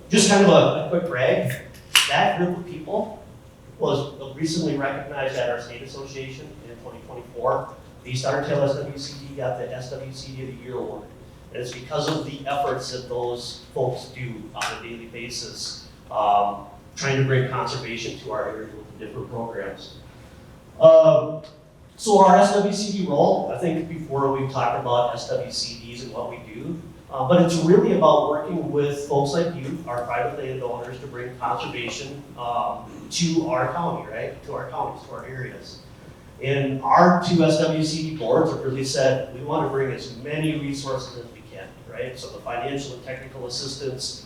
just kind of a quick brag, that group of people was recently recognized at our state association in 2024. The East Artail SWCD got the SWCD of the Year award. And it's because of the efforts that those folks do on a daily basis, trying to bring conservation to our area with the different programs. So our SWCD role, I think before we talked about SWCDs and what we do, but it's really about working with folks like you, our private landowners, to bring conservation to our county, right? To our counties, to our areas. And our two SWCD boards have really said, we want to bring as many resources as we can, right? So the financial and technical assistance,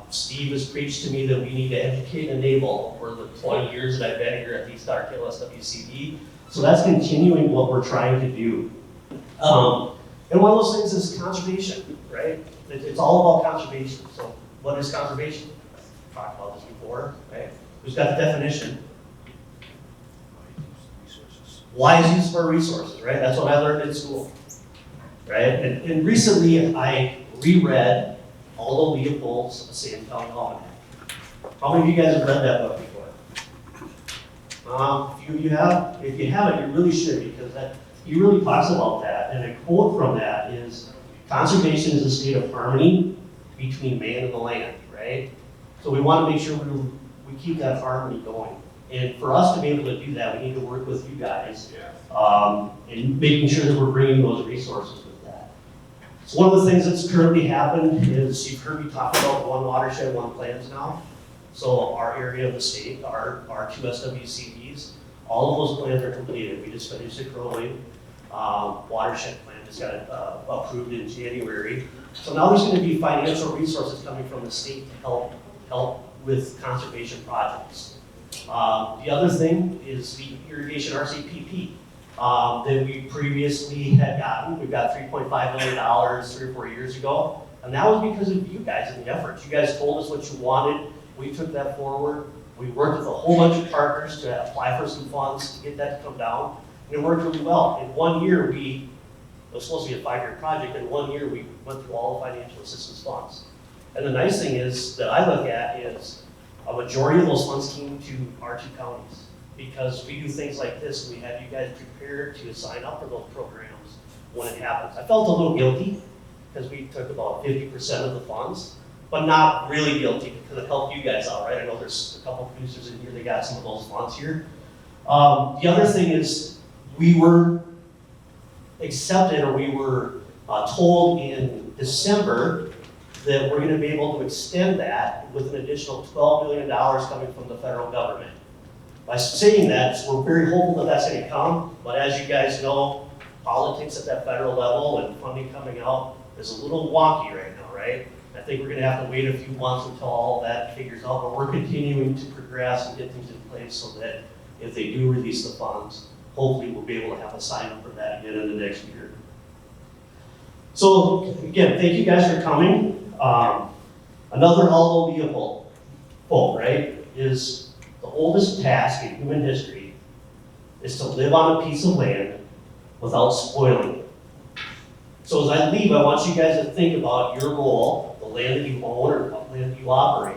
Steve has preached to me that we need to educate and enable over the 20 years that I've been here at the East Artail SWCD. So that's continuing what we're trying to do. And one of those things is conservation, right? It's all about conservation. So what is conservation? I've talked about this before, right? Who's got the definition? Wise use of our resources, right? That's what I learned in school, right? And recently I reread all of Leopold's Salem County Almanac. How many of you guys have read that book before? A few of you have. If you haven't, you really should, because he really talks about that. And a quote from that is, conservation is a state of harmony between man and the land, right? So we want to make sure we keep that harmony going. And for us to be able to do that, we need to work with you guys and making sure that we're bringing those resources with that. So one of the things that's currently happened is you've heard me talk about one watershed, one plans now. So our area of the state, our two SWCDs, all of those plans are completed. We just finished the Crowley watershed plan, just got approved in January. So now there's going to be financial resources coming from the state to help with conservation projects. The other thing is the irrigation RCPP that we previously had gotten. We got $3.5 million 3 or 4 years ago, and that was because of you guys and the efforts. You guys told us what you wanted. We took that forward. We worked with a whole bunch of partners to apply for some funds to get that to come down, and it worked really well. In 1 year, it was supposed to be a 5-year project. In 1 year, we went through all the financial assistance funds. And the nice thing is that I look at is a majority of those funds came to our two counties because we do things like this, and we have you guys prepared to sign up for those programs when it happens. I felt a little guilty because we took about 50% of the funds, but not really guilty because it helped you guys out, right? I know there's a couple of producers in here that got some of those funds here. The other thing is we were accepted, or we were told in December that we're going to be able to extend that with an additional $12 million coming from the federal government. By saying that, we're very hopeful that that's going to come, but as you guys know, politics at that federal level and funding coming out is a little wonky right now, right? I think we're going to have to wait a few months until all that figures out, but we're continuing to progress and get things in place so that if they do release the funds, hopefully we'll be able to have a sign up for that again in the next year. So again, thank you guys for coming. Another Aldo Leopold quote, right, is the oldest task in human history is to live on a piece of land without spoiling it. So as I leave, I want you guys to think about your role, the land that you own or the land that you operate,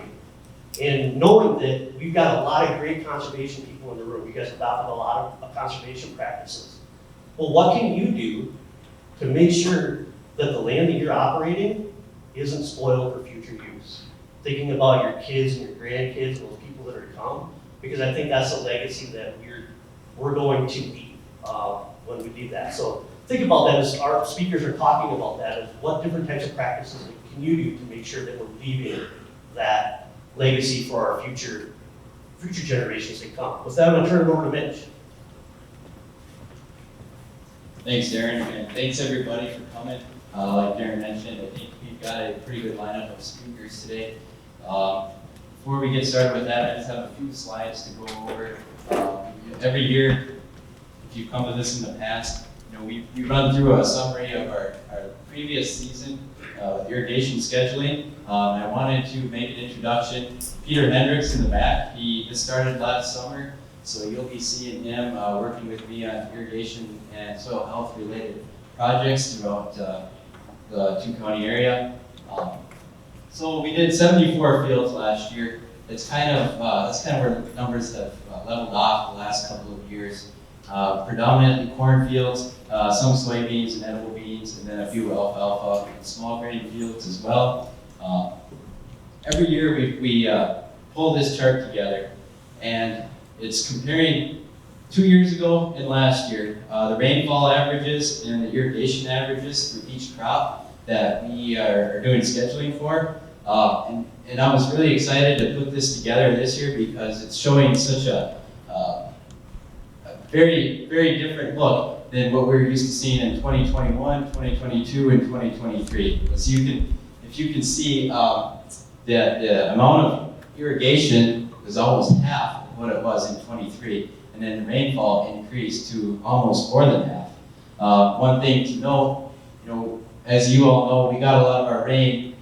and knowing that we've got a lot of great conservation people in the room. You guys adopted a lot of conservation practices. Well, what can you do to make sure that the land that you're operating isn't spoiled for future use? Thinking about your kids and your grandkids and those people that are to come, because I think that's a legacy that we're going to leave when we do that. So think about that as our speakers are talking about that, as what different types of practices can you do to make sure that we're leaving that legacy for our future generations to come. With that, I'm going to turn it over to Mitch. Thanks, Darren, and thanks everybody for coming. Like Darren mentioned, I think we've got a pretty good lineup of speakers today. Before we get started with that, I just have a few slides to go over. Every year, if you've come to this in the past, we run through a summary of our previous season with irrigation scheduling. I wanted to make an introduction. Peter Hendricks in the back, he just started last summer, so you'll be seeing him working with me on irrigation and soil health related projects throughout the two-county area. So we did 74 fields last year. It's that's kind of where the numbers have leveled off the last couple of years. Predominantly cornfields, some soybeans and edible beans, and then a few alfalfa and small grain fields as well. Every year we pull this chart together, and it's comparing 2 years ago and last year, the rainfall averages and the irrigation averages for each crop that we are doing scheduling for. And I was really excited to put this together this year because it's showing such a very, very different look than what we're used to seeing in 2021, 2022, and 2023. So if you can see the amount of irrigation was almost half of what it was in 23, and then the rainfall increased to almost more than half. One thing to know, as you all know, we got a lot of our rain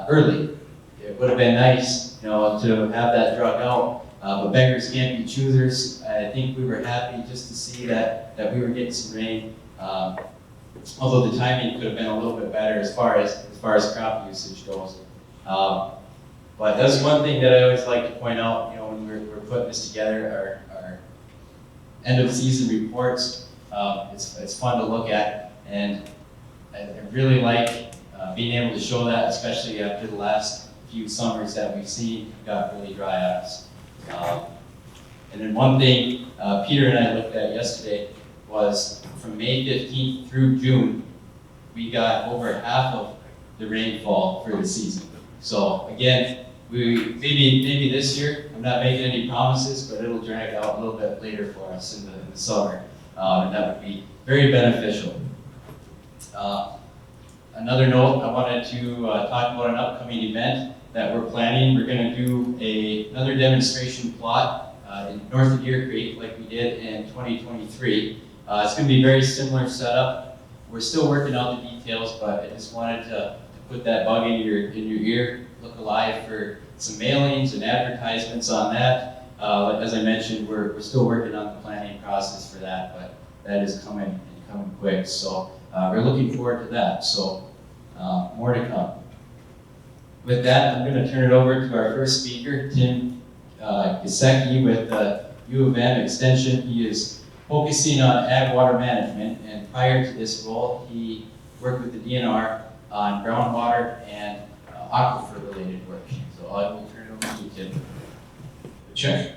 early. It would have been nice, to have that drug out, but beggars can't be choosers. I think we were happy just to see that we were getting some rain, although the timing could have been a little bit better as far as crop usage goes. But that's one thing that I always like to point out, when we're putting this together, our end of season reports. It's fun to look at, and I really like being able to show that, especially after the last few summers that we've seen got really dry on us. And then one thing Peter and I looked at yesterday was from May 15th through June, we got over half of the rainfall for the season. So again, maybe this year, I'm not making any promises, but it'll drag out a little bit later for us in the summer, and that would be very beneficial. Another note, I wanted to talk about an upcoming event that we're planning. We're going to do another demonstration plot north of Deer Creek like we did in 2023. It's going to be a very similar setup. We're still working out the details, but I just wanted to put that bug in your ear, look alive for some mailings and advertisements on that. As I mentioned, we're still working on the planning process for that, but that is coming quick. So we're looking forward to that. So more to come. With that, I'm going to turn it over to our first speaker, Tim Gisecki with U of M Extension. He is focusing on ag water management, and prior to this role, he worked with the DNR on groundwater and aquifer-related work. So I will turn it over to you, Tim. Check.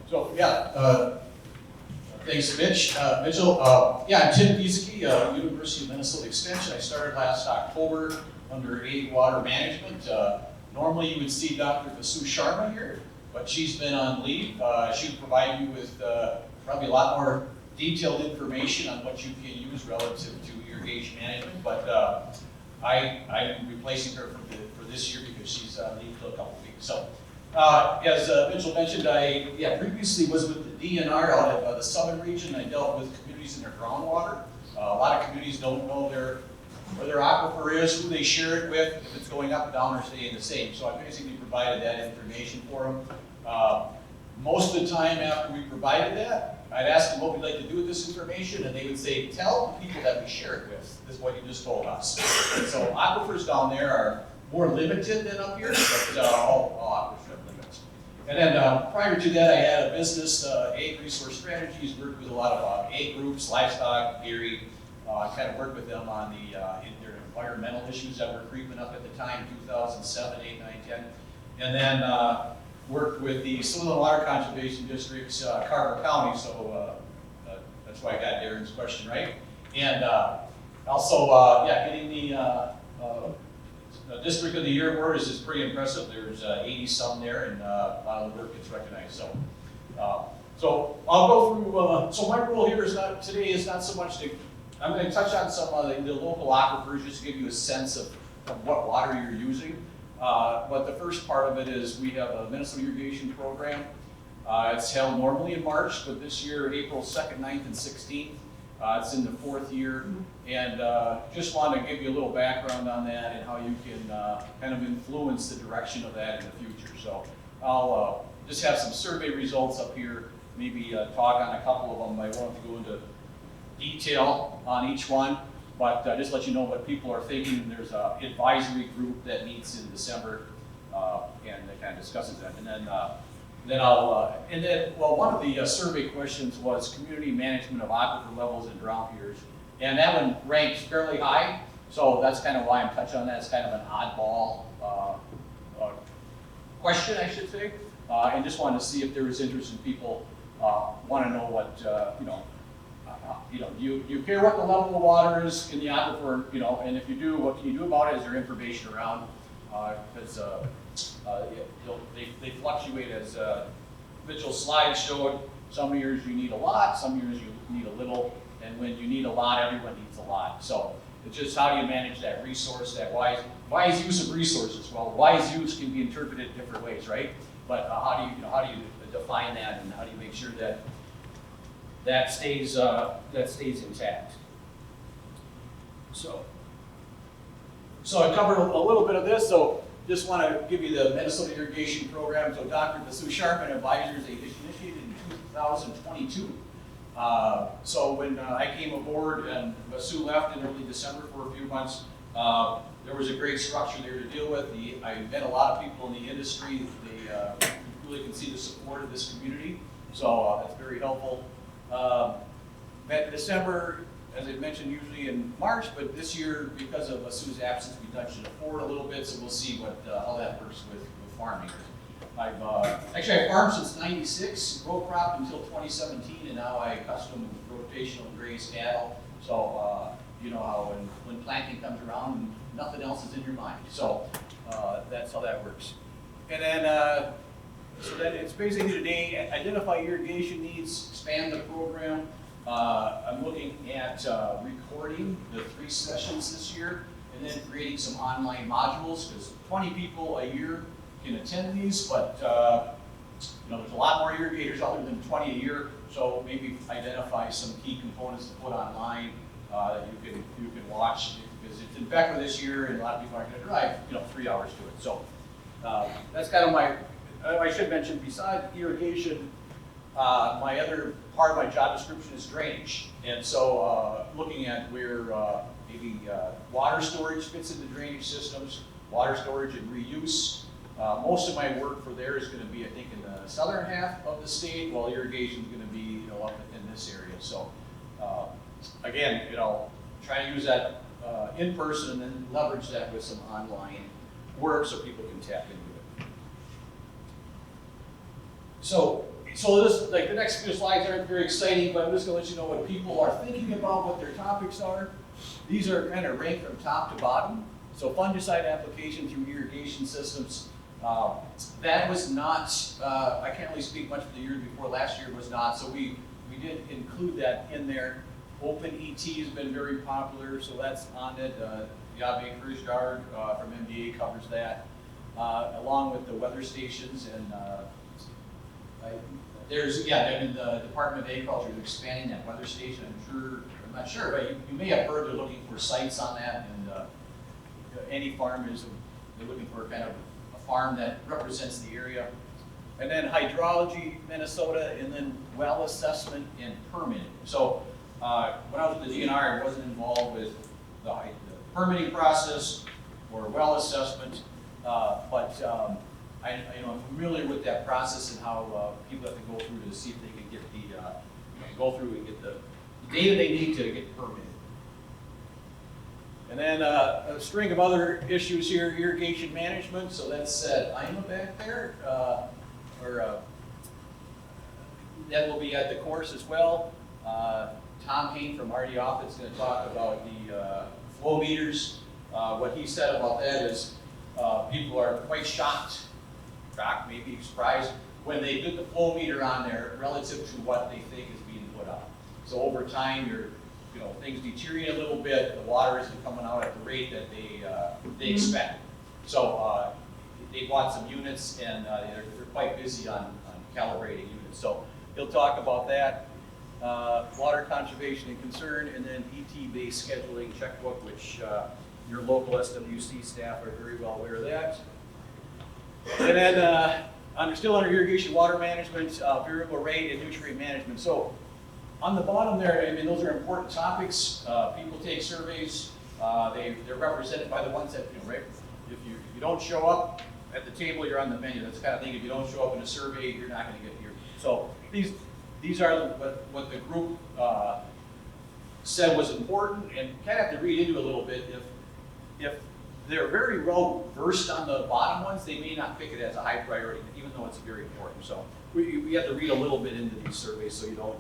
So thanks, Mitchell. I'm Tim Gisecki, University of Minnesota Extension. I started last October under ag water management. Normally you would see Dr. Vasu Sharma here, but she's been on leave. She'll provide you with probably a lot more detailed information on what you can use relative to irrigation management, but I'm replacing her for this year because she's on leave for a couple of weeks. So, as Mitchell mentioned, I previously was with the DNR out of the southern region. I dealt with communities in their groundwater. A lot of communities don't know where their aquifer is, who they share it with, if it's going up and down or staying the same. So I basically provided that information for them. Most of the time after we provided that, I'd ask them what we'd like to do with this information, and they would say, tell the people that we share it with. This is what you just told us. So aquifers down there are more limited than up here, but all aquifers have limits. And then prior to that, I had a business, Ag Resource Strategies, worked with a lot of ag groups, livestock, dairy. I kind of worked with them on their environmental issues that were creeping up at the time, 2007, 8, 9, 10. And then worked with the Soil and Water Conservation Districts, Carver County, so that's why I got Darren's question right. And also, getting the District of the Year award is pretty impressive. There's 80 some there, and a lot of the work gets recognized. So I'll go through. So my role here today is not so much to. I'm going to touch on some of the local aquifers just to give you a sense of what water you're using. But the first part of it is we have a Minnesota irrigation program. It's held normally in March, but this year, April 2nd, 9th, and 16th. It's in the 4th year. And just want to give you a little background on that and how you can kind of influence the direction of that in the future. So I'll just have some survey results up here, maybe talk on a couple of them. I won't have to go into detail on each one. But just let you know what people are thinking. There's an advisory group that meets in December, and that kind of discusses that. And then one of the survey questions was community management of aquifer levels and drought years, and that one ranked fairly high. So that's kind of why I'm touching on that. It's kind of an oddball question, I should say, and just wanted to see if there was interest in people want to know what do you care what the level of water is in the aquifer, and if you do, what can you do about it? Is there information around? Because they fluctuate, as Mitchell's slide showed. Some years you need a lot, some years you need a little, and when you need a lot, everyone needs a lot. So it's just how do you manage that resource, that wise use of resources? Well, wise use can be interpreted different ways, right? But how do you define that, and how do you make sure that that stays intact? So I covered a little bit of this. So just want to give you the Minnesota Irrigation Program. So Dr. Sue Sharpen advisors, they initiated in 2022. So when I came aboard and Sue left in early December for a few months, there was a great structure there to deal with. I met a lot of people in the industry. They really can see the support of this community. So that's very helpful. Met in December, as I mentioned, usually in March, but this year, because of Sue's absence, we touched it forward a little bit, so we'll see how that works with farming. I've farmed since '96, row crop until 2017, and now I custom rotational graze cattle. So you know how when planting comes around, nothing else is in your mind. So that's how that works. And then so that it's basically today, identify irrigation needs, expand the program. I'm looking at recording the 3 sessions this year, and then creating some online modules, because 20 people a year can attend these, but there's a lot more irrigators other than 20 a year, so maybe identify some key components to put online that you can watch, because it's in Becker this year, and a lot of people aren't going to drive 3 hours to it. So that's kind of I should mention, besides irrigation, my other part of my job description is drainage. And so looking at where maybe water storage fits into drainage systems, water storage and reuse. Most of my work for there is going to be, I think, in the southern half of the state, while irrigation is going to be up in this area. So again, try to use that in person and then leverage that with some online work so people can tap into it. So this, like, the next few slides aren't very exciting, but I'm just going to let you know what people are thinking about, what their topics are. These are kind of ranked from top to bottom. So fungicide application through irrigation systems. That was not, I can't really speak much for the year before. Last year was not, so we did include that in there. Open ET has been very popular, so that's on it. Yahweh Yard from MDA covers that, along with the weather stations. And in the Department of Agriculture, they're expanding that weather station. I'm not sure, but you may have heard they're looking for sites on that, and any farm they're looking for kind of a farm that represents the area. And then hydrology, Minnesota, and then well assessment and permitting. So when I was with the DNR, I wasn't involved with the permitting process or well assessment, but I'm familiar with that process and how people have to go through to see if they can get the data they need to get permitted. And then a string of other issues here, irrigation management. So that's IMA back there, that will be at the course as well. Tom Hain from RD Office is going to talk about the flow meters. What he said about that is people are quite shocked, maybe surprised, when they put the flow meter on there relative to what they think is being put on. So over time, things deteriorate a little bit. The water isn't coming out at the rate that they expect. So they bought some units, and they're quite busy on calibrating units. So he'll talk about that. Water conservation and concern, and then ET-based scheduling checkbook, which your local SWC staff are very well aware of that. And then still under irrigation water management, variable rate and nutrient management. So On the bottom there, I mean, those are important topics. People take surveys. They're represented by the ones that, right? If you don't show up at the table, you're on the menu. That's the kind of thing. If you don't show up in a survey, you're not going to get here. So these are what the group said was important, and kind of have to read into a little bit. If they're very well versed on the bottom ones, they may not pick it as a high priority, even though it's very important. So we have to read a little bit into these surveys so you don't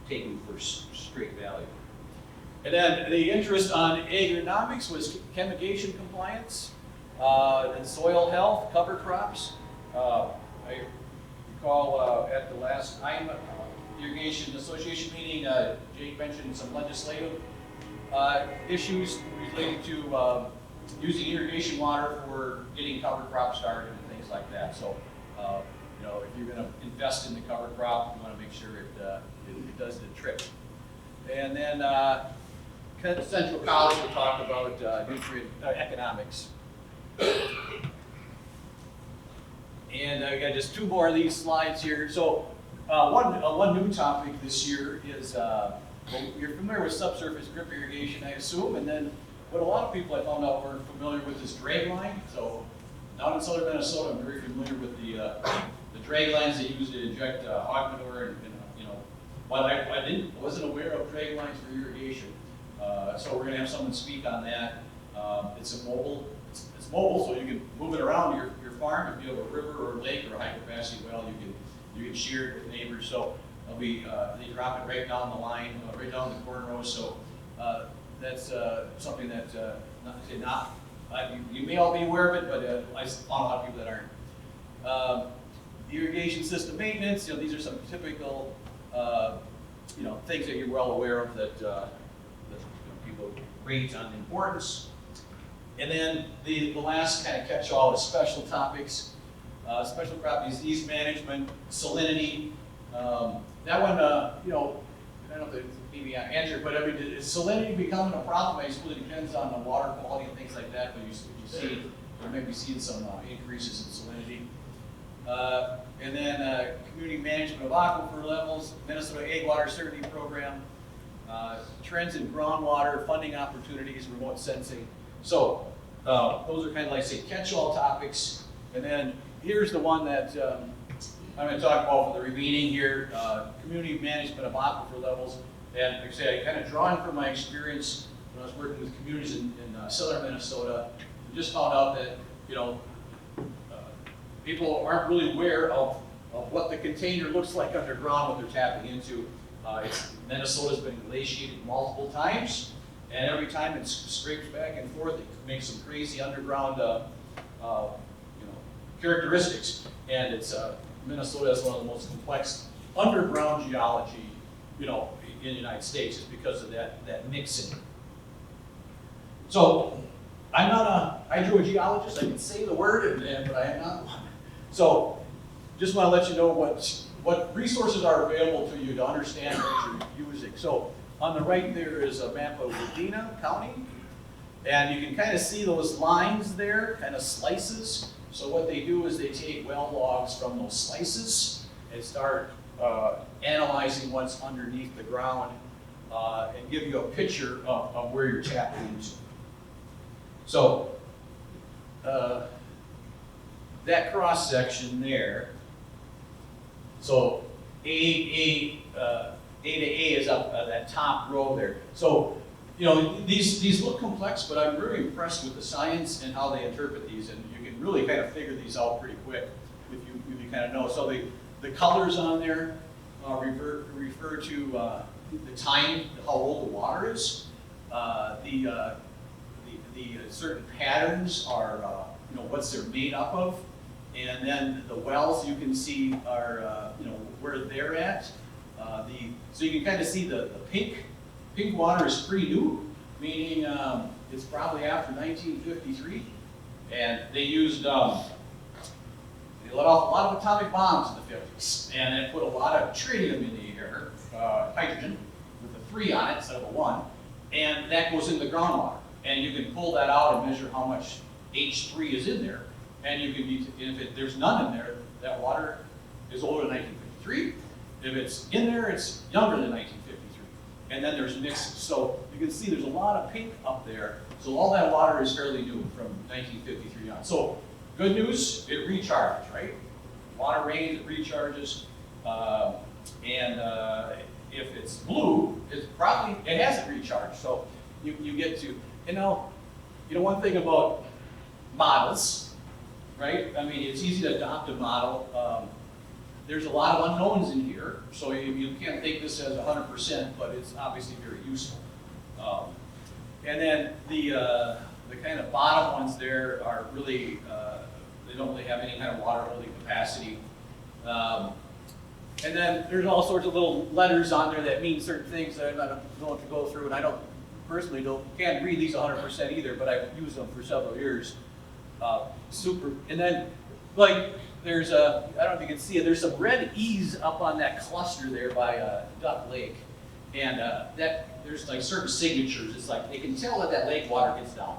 take them for straight value. And then the interest on agronomics was chemigation compliance and soil health, cover crops. I recall at the last Irrigation Association meeting, Jake mentioned some legislative issues related to using irrigation water for getting cover crops started and things like that. So, if you're going to invest in the cover crop, you want to make sure it does the trick. And then Central College will talk about nutrient economics. And I got just two more of these slides here. So one new topic this year is, you're familiar with subsurface drip irrigation, I assume, and then what a lot of people I found out weren't familiar with is drag line. So down in southern Minnesota, I'm very familiar with the drag lines they use to inject hog manure, and while I wasn't aware of drag lines for irrigation. So we're going to have someone speak on that. It's mobile, so you can move it around your farm. If you have a river or a lake or a high capacity well, you can share it with neighbors. So they drop it right down the line, right down the corn rows. So that's something that you may all be aware of it, but I found a lot of people that aren't. Irrigation system maintenance. These are some typical things that you're well aware of that people rate on importance. And then the last kind of catch-all is special topics. Special crop disease management, salinity. That one, I don't know if it's maybe answered, but I mean, is salinity becoming a problem? I suppose it depends on the water quality and things like that, but you see, you may be seeing some increases in salinity. And then community management of aquifer levels, Minnesota Ag Water Certainty Program, trends in groundwater, funding opportunities, remote sensing. So those are kind of like, say, catch-all topics. And then here's the one that I'm going to talk about for the remaining here, community management of aquifer levels. And like I say, I kind of drawing from my experience when I was working with communities in southern Minnesota, I just found out that, people aren't really aware of what the container looks like underground, what they're tapping into. Minnesota's been glaciated multiple times, and every time it scrapes back and forth, it makes some crazy underground characteristics. And Minnesota has one of the most complex underground geology, in the United States, just because of that mixing. So I'm not a hydrogeologist. I can say the word, but I am not one. So just want to let you know what resources are available to you to understand what you're using. So on the right there is a map of Medina County, and you can kind of see those lines there, kind of slices. So what they do is they take well logs from those slices and start analyzing what's underneath the ground and give you a picture of where you're tapping into. So that cross section there, so A to A is up that top row there. So these look complex, but I'm very impressed with the science and how they interpret these, and you can really kind of figure these out pretty quick if you kind of know. So the colors on there refer to the time, how old the water is. The certain patterns are what's they're made up of. And then the wells you can see are where they're at. So you can kind of see the pink water is pretty new, meaning it's probably after 1953. And they used they let off a lot of atomic bombs in the 50s, and it put a lot of tritium in the air, hydrogen, with a 3 on it instead of a 1, and that goes in the groundwater. And you can pull that out and measure how much H3 is in there. And you can be, if there's none in there, that water is older than 1953. If it's in there, it's younger than 1953. And then there's mixed, so you can see there's a lot of pink up there. So all that water is fairly new from 1953 on. So good news, it recharges, right? Water rains, it recharges. If it's blue, it hasn't recharged. So you get to, one thing about models, right? I mean, it's easy to adopt a model. There's a lot of unknowns in here, so you can't take this as 100%, but it's obviously very useful. And then the kind of bottom ones there are really, they don't really have any kind of water holding capacity. And then there's all sorts of little letters on there that mean certain things that I'm not going to go through, and I can't read these 100% either, but I've used them for several years. And then, like, there's I don't know if you can see it, there's some red E's up on that cluster there by Duck Lake. And there's like certain signatures. It's like they can tell that lake water gets down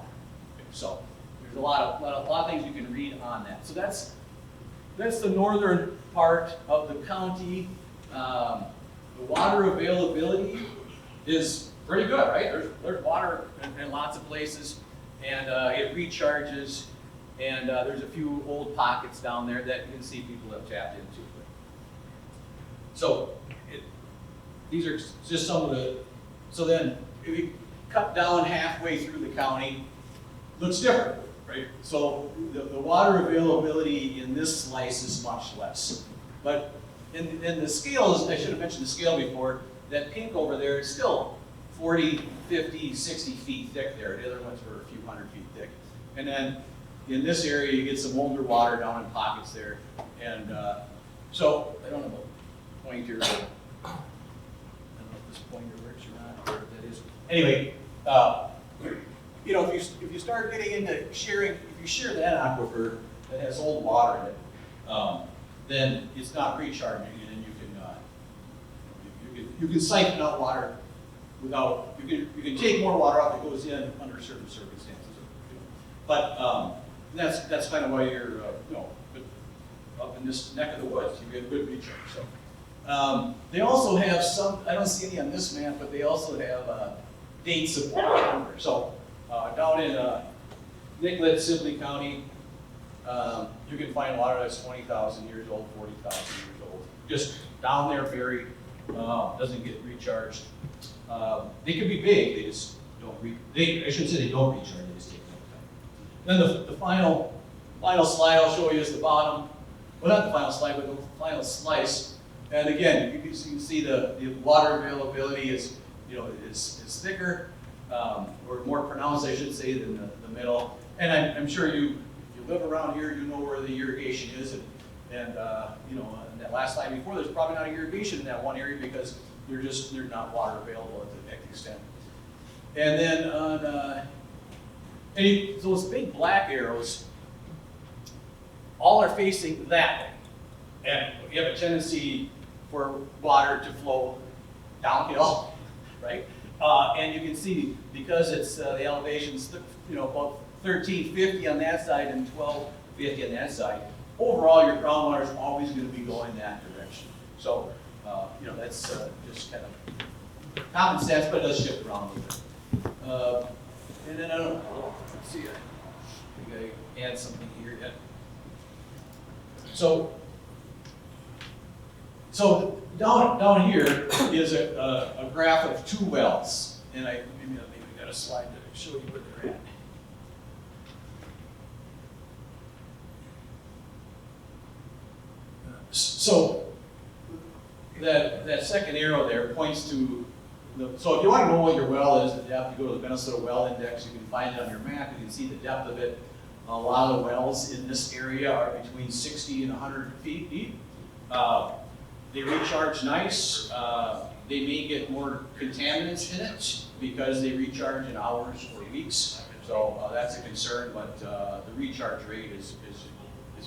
there. So there's a lot of things you can read on that. So that's the northern part of the county. The water availability is pretty good, right? There's water in lots of places, and it recharges. And there's a few old pockets down there that you can see people have tapped into. So these are just some of the, so then if you cut down halfway through the county, looks different, right? So the water availability in this slice is much less. But in the scales, I should have mentioned the scale before, that pink over there is still 40, 50, 60 feet thick there. The other ones were a few hundred feet thick. And then in this area, you get some older water down in pockets there. And so, I don't know what pointer, I don't know if this pointer works or not, or if that is. Anyway, if you start getting into sharing, if you share that aquifer that has old water in it, then it's not recharging, and then you can siphon out water without, you can take more water out that goes in under certain circumstances. But that's kind of why you're, up in this neck of the woods, you get good recharge. So they also have some, I don't see any on this map, but they also have dates of water. So down in Nicollet, Sibley County, you can find water that's 20,000 years old, 40,000 years old. Just down there, buried, doesn't get recharged. They can be big, they just don't I shouldn't say they don't recharge, they just take no time. Then the final slide I'll show you is the bottom. Well, not the final slide, but the final slice. And again, you can see the water availability is thicker, or more pronounced, I should say, than the middle. And I'm sure if you live around here, you know where the irrigation is. And in that last slide before, there's probably not irrigation in that one area because there's not water available at the extent. And then on those big black arrows, all are facing that way. And you have a tendency for water to flow downhill, right? And you can see because it's the elevation's about 1350 on that side and 1250 on that side. Overall, your groundwater is always going to be going that direction. So that's just kind of common sense, but it does shift around a little bit. And then I don't know. Let's see. I think I add something here yet. So down here is a graph of two wells, and maybe got a slide to show you where they're at. So that second arrow there points to so if you want to know what your well is, the depth, you go to the Minnesota Well Index, you can find it on your map, you can see the depth of it. A lot of the wells in this area are between 60 and 100 feet deep. They recharge nice. They may get more contaminants in it because they recharge in hours or weeks. So that's a concern, but the recharge rate is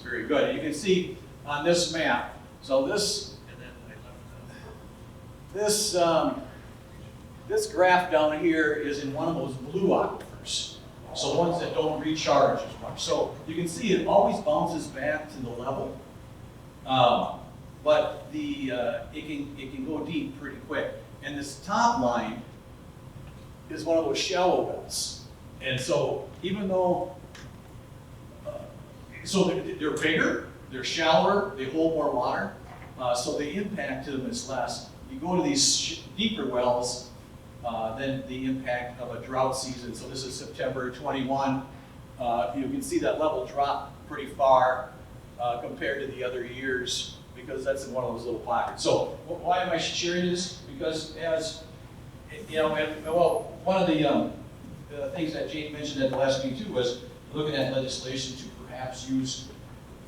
very good. And you can see on this map, so this graph down here is in one of those blue aquifers. So ones that don't recharge as much. So you can see it always bounces back to the level. but it can go deep pretty quick. And this top line is one of those shallow wells. And so even though, so they're bigger, they're shallower, they hold more water, so the impact to them is less. You go to these deeper wells, then the impact of a drought season. So this is September 21. You can see that level drop pretty far compared to the other years, because that's in one of those little pockets. So why am I sharing this? Because as, you know, well, one of the things that Jake mentioned at the last meeting too was looking at legislation to perhaps use,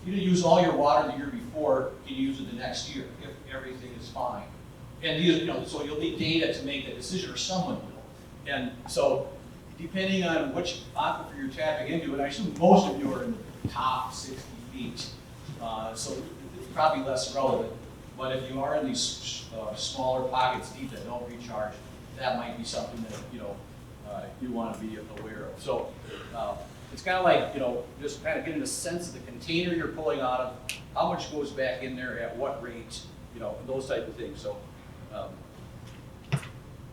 if you didn't use all your water the year before, can you use it the next year if everything is fine? And you know, so you'll need data to make that decision, or someone will. And so depending on which aquifer you're tapping into, and I assume most of you are in the top 60 feet, so it's probably less relevant. But if you are in these smaller pockets deep that don't recharge, that might be something that, you know, you want to be aware of. So it's kind of like, you know, just kind of getting a sense of the container you're pulling out of, how much goes back in there at what rate, you know, those type of things. So